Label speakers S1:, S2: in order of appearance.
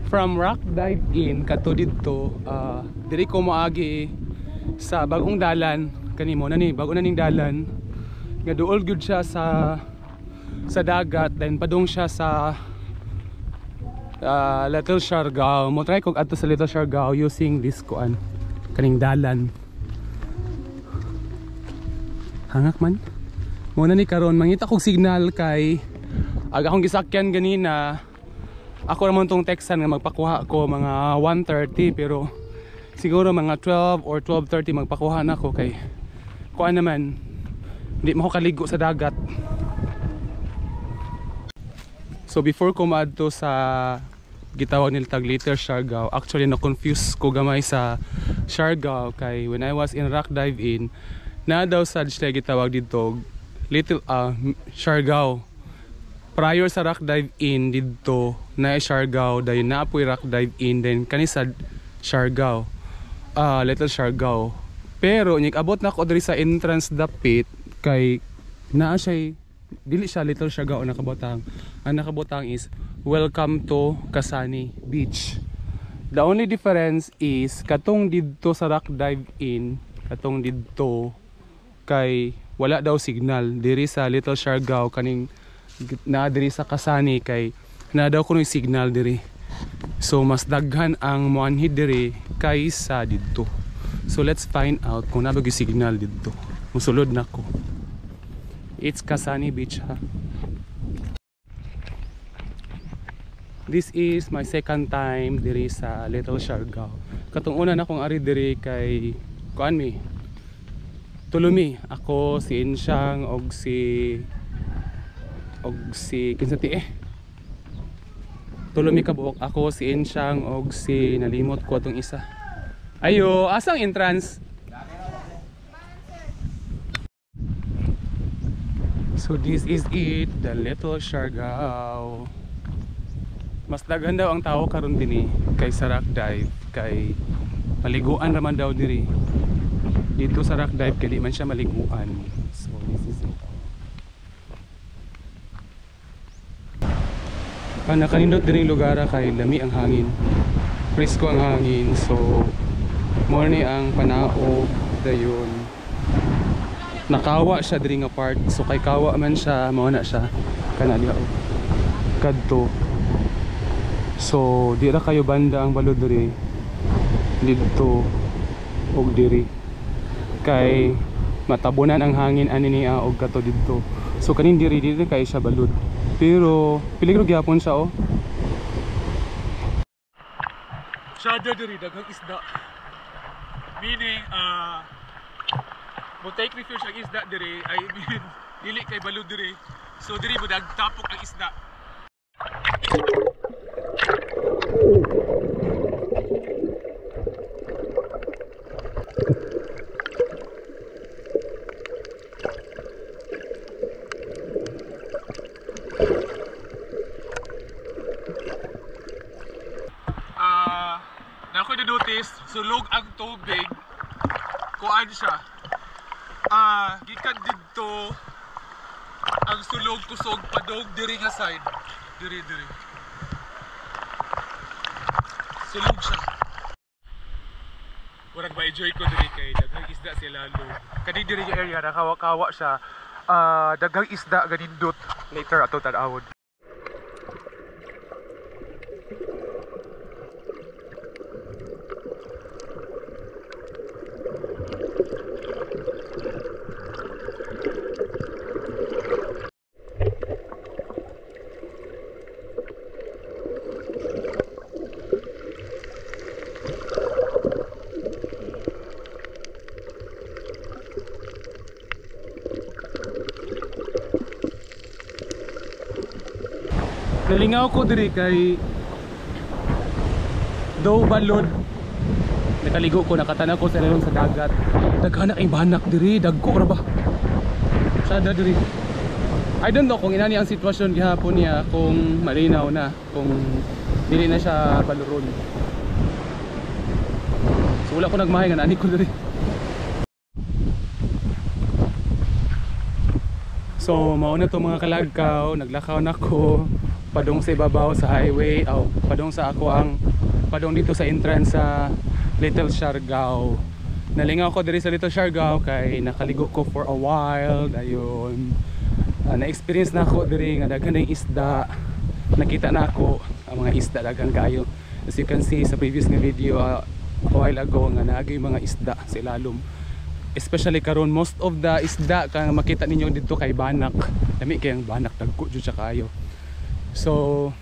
S1: from Rock Dive In kato dito, diri ko moagi sa bagong dalan kanimo na ni bago na ning dalan nga duol gyud siya sa dagat, then padung siya sa Little Siargao. Mo try kog adto sa Little Siargao using this kuan kaning dalan. Hangak man muna ni karon mangita kog signal kay akong gisakyan ganina. Ako naman tong textan nga magpakuha ko mga 1:30, pero siguro mga 12 or 12:30 magpakuha na ako kay kuan naman hindi mo ko kaligo sa dagat. So before ko maadto sa gitawag nila tag Little Siargao, actually na-confuse ko gamay sa Siargao kay when I was in Rock Dive In na daw sad sila gitawag dito Little Siargao. Prior sa Rock Dive In dito na Siargao, dayon na apoy Rock Dive In, then kanisa Siargao, Little Siargao. Pero nig abot na ko diri sa entrance dapit kay naa siya dili siya Little Siargao nakabutang. Ang nakabutang is welcome to Kasani Beach. The only difference is katong didto sa Rock Dive In, katong didto kay wala daw signal. Diri sa Little Siargao kaning na diri sa Kasani kay na daw kuno signal diri. So mas daghan ang moanhid diri kaysa didto. So let's find out kung nabag yung signal didto. Musulod na ko. It's Kasani Beach ha. This is my second time diri sa Little Siargao. Katong una na kong ari diri kay kuan mi Tulumi. Ako si Insyang og si kinsati Tulumi kabuok. Ako si Insyang og si nalimot ko atong isa. Ayo, asang entrance? So this is it, the Little Siargao. Mas daghan daw ang tao karon dinhi kaysa Rock Dive kay maliguan raman daw diri. Dito sa Rock Dive kay di man siya maliguan. So this is it. Nakanindot din yung lugar kay lami ang hangin, presko ang hangin. So morning ang panao dayon nakawa siya diri nga part. So kay kawa man siya mao na siya kana diha kadto. So di ra kayo banda ang balod diri didto og diri kay matabunan ang hangin ani niya og kato didto. So kanin diri kay siya balod. Pero peligro gyapon siya oh. Sada diri daghang isda. Meaning mo take refuge ang isda diri, I mean dili kay balod diri. So diri mo dagtapok ang isda. Na ako na-notice, sulog ang tubig. Kuan siya. Gikan dito ang sulog kusog padong diri nga side. Diri. Sulog siya. Murag ma-enjoy ko diri kay daghang isda sila lalo. Kani diri nga area nakawa-kawa siya. Daghang isda ganindot. Later ato tan-awon. Nalingaw ko diri kay do balod. Nakaligo ko, nakatanaw ko sa lalong sa dagat. Daghan ang banak diri, dagko ra ba? Sada diri. I don't know kung inani ang sitwasyon gihapon niya, kung malinaw na, kung dili na siya baluron. So wala ko nagmahay nga nani ko diri. So mao na to mga kalagkaw, naglakaw na ko. padung sa ibabaw sa highway o padung sa ako ang padung dito sa entrance sa Little Siargao. Nalingaw ko diri sa Little Siargao kay nakaligo ko for a while dayon. Na-experience na ako diri nga daghan ng isda. Nakita na ako ang mga isda daghan kayo. As you can see sa previous nga video a while ago nga naagay mga isda sa ilalom. Especially karon most of the isda kang makita ninyo dito kay banak. Lami kay ang banak dagko jud siya kayo. So